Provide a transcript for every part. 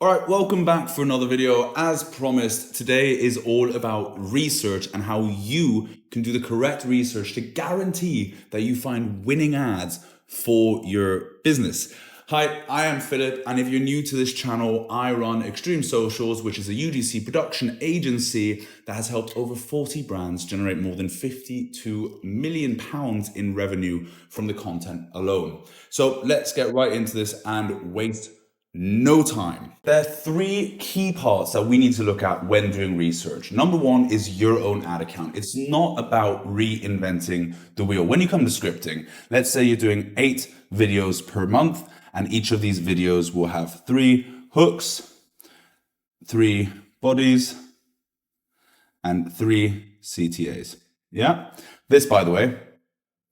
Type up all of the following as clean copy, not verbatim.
All right, welcome back for another video. As promised, today is all about research and how you can do the correct research to guarantee that you find winning ads for your business. Hi, I am Philip, and if you're new to this channel, I run Extreme Socials, which is a UGC production agency that has helped over 40 brands generate more than £52 million in revenue from the content alone. So let's get right into this and waste no time. There are three key parts that we need to look at when doing research. Number one is your own ad account. It's not about reinventing the wheel. When you come to scripting, let's say you're doing 8 videos per month, and each of these videos will have 3 hooks, 3 bodies, and 3 CTAs. Yeah? This, by the way,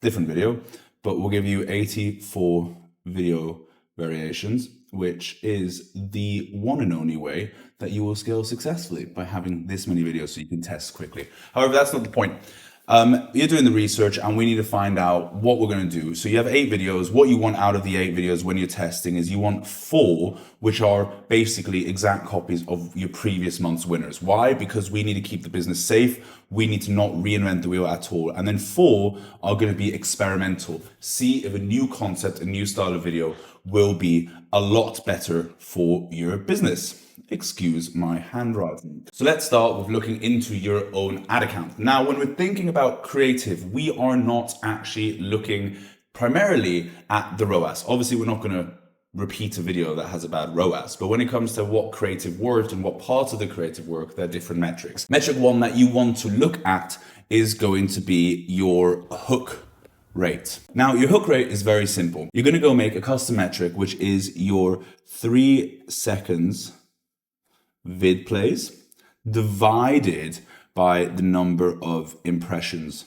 different video, but we'll give you 84 video variations, which is the one and only way that you will scale successfully, by having this many videos so you can test quickly. However, that's not the point. You're doing the research and we need to find out what we're going to do. So you have 8 videos. What you want out of the 8 videos when you're testing is you want 4, which are basically exact copies of your previous month's winners. Why? Because we need to keep the business safe. We need to not reinvent the wheel at all. And then 4 are going to be experimental. See if a new concept, a new style of video will be a lot better for your business. Excuse my handwriting. So let's start with looking into your own ad account. Now, when we're thinking about creative, we are not actually looking primarily at the ROAS. Obviously, we're not going to repeat a video that has a bad ROAS, but when it comes to what creative worked and what parts of the creative work, there are different metrics. Metric 1 that you want to look at is going to be your hook rate. Now, your hook rate is very simple. You're going to go make a custom metric, which is your 3 seconds vid plays divided by the number of impressions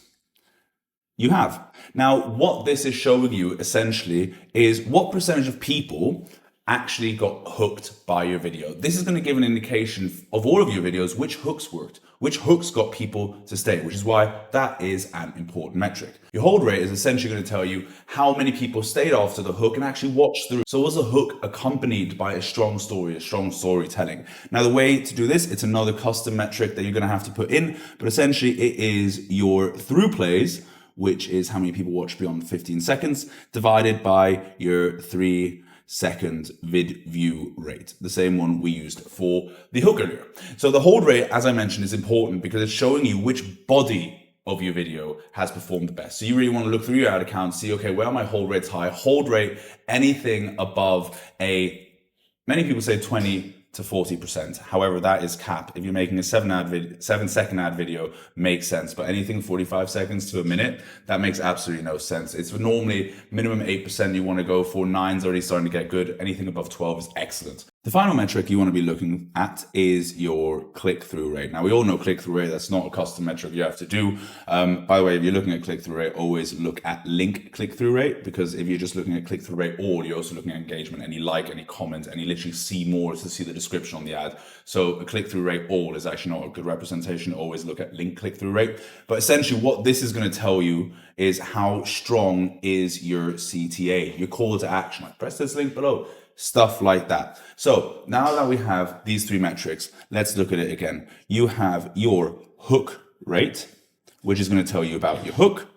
you have. Now, what this is showing you essentially is what percentage of people actually got hooked by your video. This is going to give an indication of all of your videos, which hooks worked, which hooks got people to stay, which is why that is an important metric. Your hold rate is essentially going to tell you how many people stayed after the hook and actually watched through. So was the hook accompanied by a strong story, a strong storytelling? Now, the way to do this, it's another custom metric that you're going to have to put in, but essentially it is your through plays, which is how many people watch beyond 15 seconds, divided by your 3-second vid view rate, the same one we used for the hook earlier. So the hold rate, as I mentioned, is important because it's showing you which body of your video has performed the best. So you really want to look through your ad account, see, okay, where are my hold rates high? Hold rate, anything above many people say 20 to 40%. However, that is cap. If you're making a 7-second ad video, makes sense. But anything 45 seconds to a minute, that makes absolutely no sense. It's normally minimum 8% you want to go for. 9's already starting to get good. Anything above 12 is excellent. The final metric you want to be looking at is your click-through rate. Now, we all know click-through rate. That's not a custom metric you have to do. By the way, if you're looking at click-through rate, always look at link click-through rate, because if you're just looking at click-through rate all, you're also looking at engagement, any like, any comment, and you literally see more to see the description on the ad. So a click-through rate all is actually not a good representation. Always look at link click-through rate. But essentially what this is going to tell you is how strong is your CTA, your call to action. Like, press this link below. Stuff like that. So now that we have these 3 metrics, let's look at it again. You have your hook rate, which is going to tell you about your hook,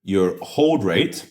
your hold rate,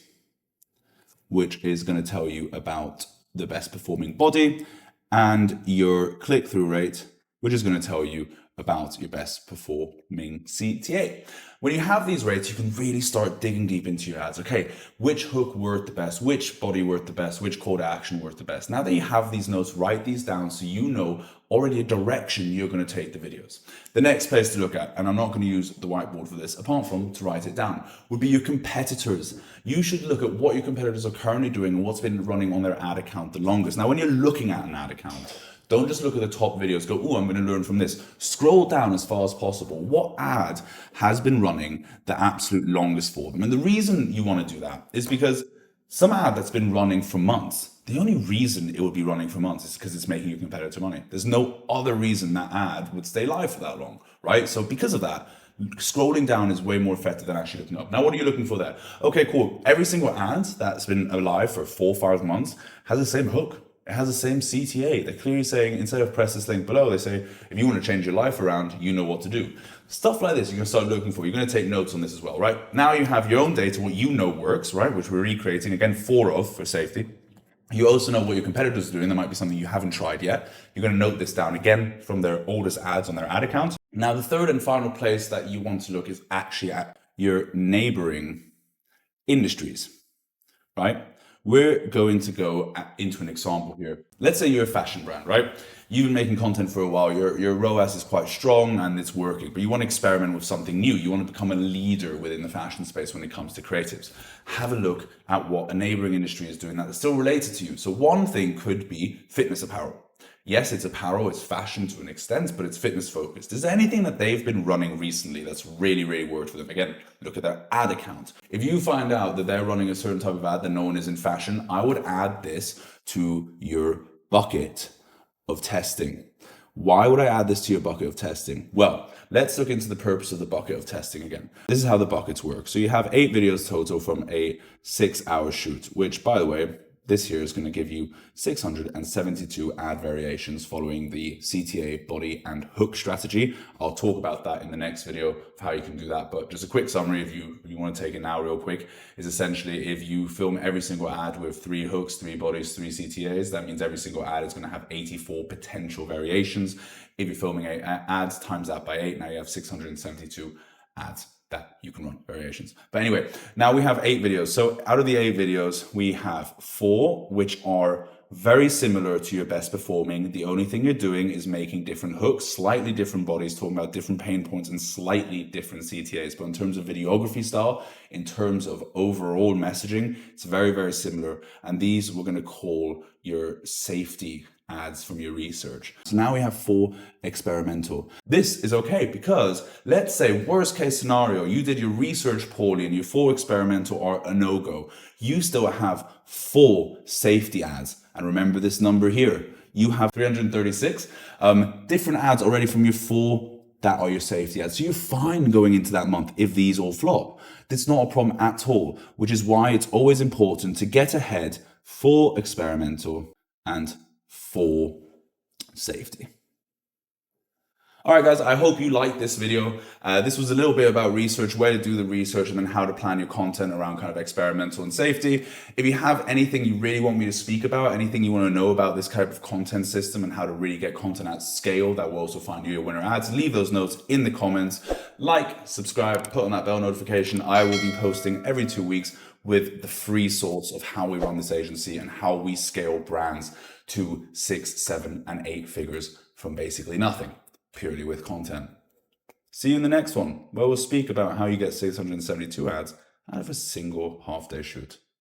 which is going to tell you about the best performing body, and your click-through rate, which is going to tell you about your best performing CTA. When you have these rates, you can really start digging deep into your ads. Okay, which hook worked the best? Which body worked the best? Which call to action worked the best? Now that you have these notes, write these down so you know already a direction you're going to take the videos. The next place to look at, and I'm not going to use the whiteboard for this, apart from to write it down, would be your competitors. You should look at what your competitors are currently doing and what's been running on their ad account the longest. Now, when you're looking at an ad account, don't just look at the top videos, go, oh, I'm going to learn from this. Scroll down as far as possible. What ad has been running the absolute longest for them? And the reason you want to do that is because some ad that's been running for months, the only reason it would be running for months is because it's making your competitor money. There's no other reason that ad would stay live for that long, right? So because of that, scrolling down is way more effective than actually looking up. Now, what are you looking for there? Okay, cool. Every single ad that's been alive for 4 or 5 months has the same hook. It has the same CTA. They're clearly saying, instead of press this link below, they say, if you want to change your life around, you know what to do. Stuff like this, you're going to start looking for. You're going to take notes on this as well, right? Now you have your own data, what you know works, right? Which we're recreating, again, 4 of for safety. You also know what your competitors are doing. There might be something you haven't tried yet. You're going to note this down again from their oldest ads on their ad account. Now, the third and final place that you want to look is actually at your neighboring industries, right? We're going to go into an example here. Let's say you're a fashion brand, right? You've been making content for a while. Your ROAS is quite strong and it's working, but you want to experiment with something new. You want to become a leader within the fashion space when it comes to creatives. Have a look at what a neighboring industry is doing that's still related to you. So one thing could be fitness apparel. Yes, it's apparel, it's fashion to an extent, but it's fitness focused. Is there anything that they've been running recently that's really, really worked for them? Again, look at their ad account. If you find out that they're running a certain type of ad that no one is in fashion, I would add this to your bucket of testing. Why would I add this to your bucket of testing? Well, let's look into the purpose of the bucket of testing again. This is how the buckets work. So you have 8 videos total from a 6-hour shoot, which, by the way, this here is going to give you 672 ad variations following the CTA body and hook strategy. I'll talk about that in the next video of how you can do that. But just a quick summary, if you want to take it now real quick, is essentially if you film every single ad with 3 hooks, 3 bodies, 3 CTAs, that means every single ad is going to have 84 potential variations. If you're filming 8 ads, times that by 8, now you have 672 ads that you can run variations. But anyway, now we have 8 videos. So out of the 8 videos, we have 4 which are very similar to your best performing. The only thing you're doing is making different hooks, slightly different bodies, talking about different pain points and slightly different CTAs. But in terms of videography style, in terms of overall messaging, it's very, very similar. And these we're going to call your safety ads from your research. So now we have 4 experimental. This is okay because let's say worst case scenario, you did your research poorly and your 4 experimental are a no-go. You still have 4 safety ads. And remember this number here, you have 336 different ads already from your 4 that are your safety ads. So you're fine going into that month if these all flop. That's not a problem at all, which is why it's always important to get ahead for experimental and for safety. All right, guys, I hope you liked this video. This was a little bit about research, where to do the research, and then how to plan your content around kind of experimental and safety. If you have anything you really want me to speak about, anything you want to know about this type of content system and how to really get content at scale that will also find you your winner ads, leave those notes in the comments. Like, subscribe, put on that bell notification. I will be posting every 2 weeks with the free source of how we run this agency and how we scale brands to 6, 7, and 8 figures from basically nothing, purely with content. See you in the next one, where we'll speak about how you get 672 ads out of a single half-day shoot.